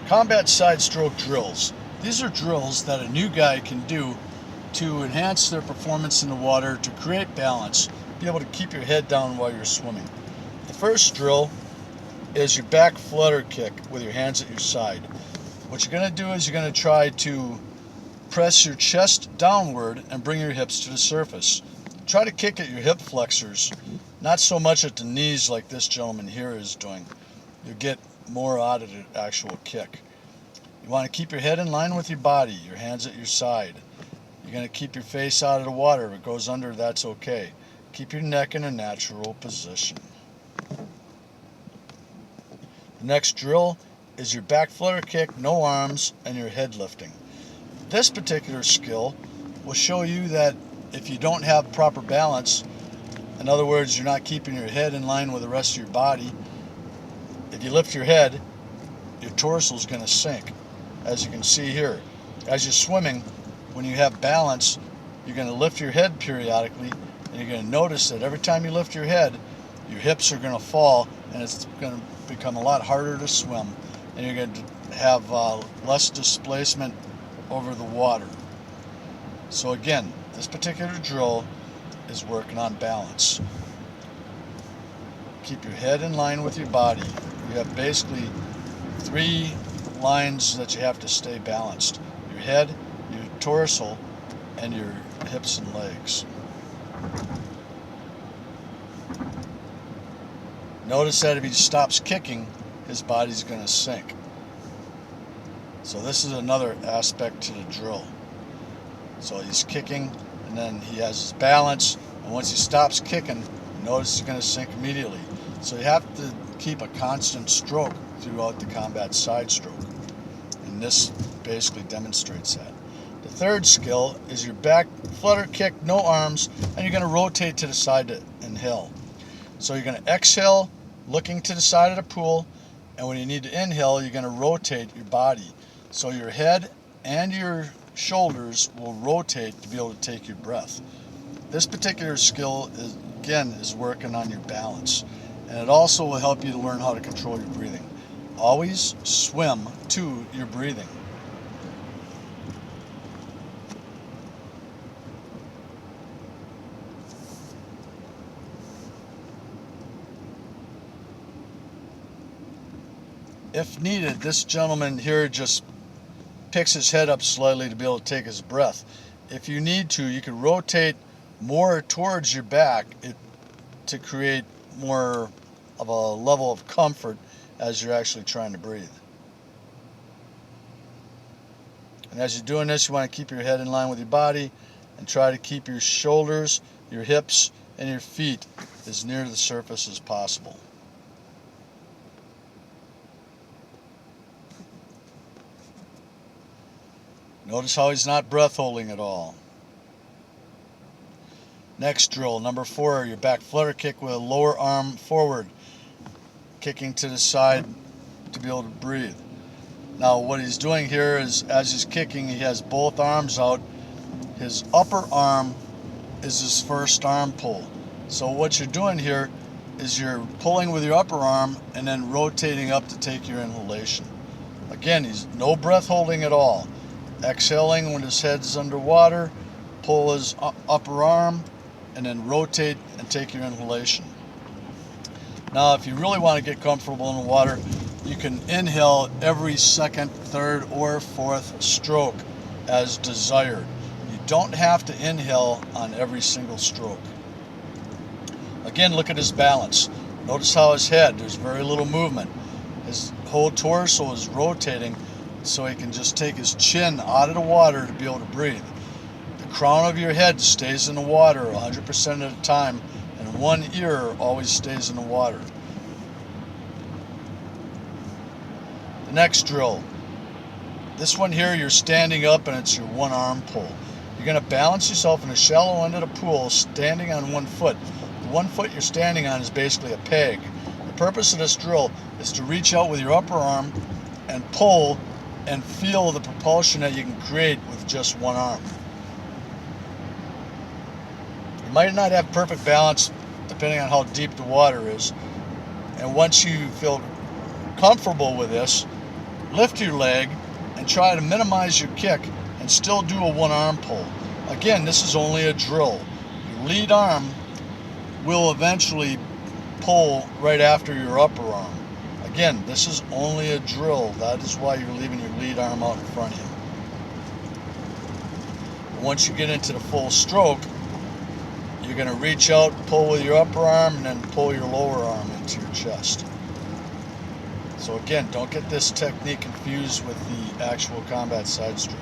Combat side stroke drills. These are drills that a new guy can do to enhance their performance in the water, to create balance, be able to keep your head down while you're swimming. The first drill is your back flutter kick with your hands at your side. What you're going to do is you're going to try to press your chest downward and bring your hips to the surface. Try to kick at your hip flexors, not so much at the knees like this gentleman here is doing. You'll get more out of the actual kick. You want to keep your head in line with your body, your hands at your side. You're going to keep your face out of the water. If it goes under, that's okay. Keep your neck in a natural position. The next drill is your back flutter kick, no arms, and your head lifting. This particular skill will show you that if you don't have proper balance, in other words, you're not keeping your head in line with the rest of your body, if you lift your head, your torso is going to sink. As you can see here, as you're swimming, when you have balance, you're going to lift your head periodically, and you're going to notice that every time you lift your head, your hips are going to fall, and it's going to become a lot harder to swim, and you're going to have less displacement over the water. So again, this particular drill is working on balance. Keep your head in line with your body. You have basically 3 lines that you have to stay balanced: your head, your torso, and your hips and legs. Notice that if he stops kicking, his body's going to sink. So this is another aspect to the drill. So he's kicking, and then he has his balance, and once he stops kicking, notice he's going to sink immediately. So you have to keep a constant stroke throughout the combat side stroke, and this basically demonstrates that. The third skill is your back flutter kick, no arms, and you're going to rotate to the side to inhale. So you're going to exhale looking to the side of the pool, and when you need to inhale, you're going to rotate your body. So your head and your shoulders will rotate to be able to take your breath. This particular skill is working on your balance, and it also will help you to learn how to control your breathing. Always swim to your breathing. If needed, this gentleman here just picks his head up slightly to be able to take his breath. If you need to, you can rotate more towards your back to create more of a level of comfort as you're actually trying to breathe. And as you're doing this, you want to keep your head in line with your body and try to keep your shoulders, your hips, and your feet as near to the surface as possible. Notice how he's not breath holding at all. Next drill, number 4, your back flutter kick with a lower arm forward, kicking to the side to be able to breathe. Now what he's doing here is, as he's kicking, he has both arms out. His upper arm is his first arm pull. So what you're doing here is you're pulling with your upper arm and then rotating up to take your inhalation. Again, he's no breath holding at all. Exhaling when his head's underwater, pull his upper arm, and then rotate and take your inhalation. Now, if you really want to get comfortable in the water, you can inhale every second, third, or fourth stroke as desired. You don't have to inhale on every single stroke. Again, look at his balance. Notice how his head, there's very little movement. His whole torso is rotating, so he can just take his chin out of the water to be able to breathe. The crown of your head stays in the water 100% of the time, and one ear always stays in the water. The next drill. This one here, you're standing up and it's your one arm pull. You're going to balance yourself in the shallow end of the pool standing on one foot. The one foot you're standing on is basically a peg. The purpose of this drill is to reach out with your upper arm and pull and feel the propulsion that you can create with just one arm. You might not have perfect balance depending on how deep the water is, and once you feel comfortable with this, lift your leg and try to minimize your kick and still do a one arm pull. Again, this is only a drill. Your lead arm will eventually pull right after your upper arm. Again, this is only a drill. That is why you're leaving your lead arm out in front of you. Once you get into the full stroke, you're going to reach out, pull with your upper arm, and then pull your lower arm into your chest. So again, don't get this technique confused with the actual combat side stroke.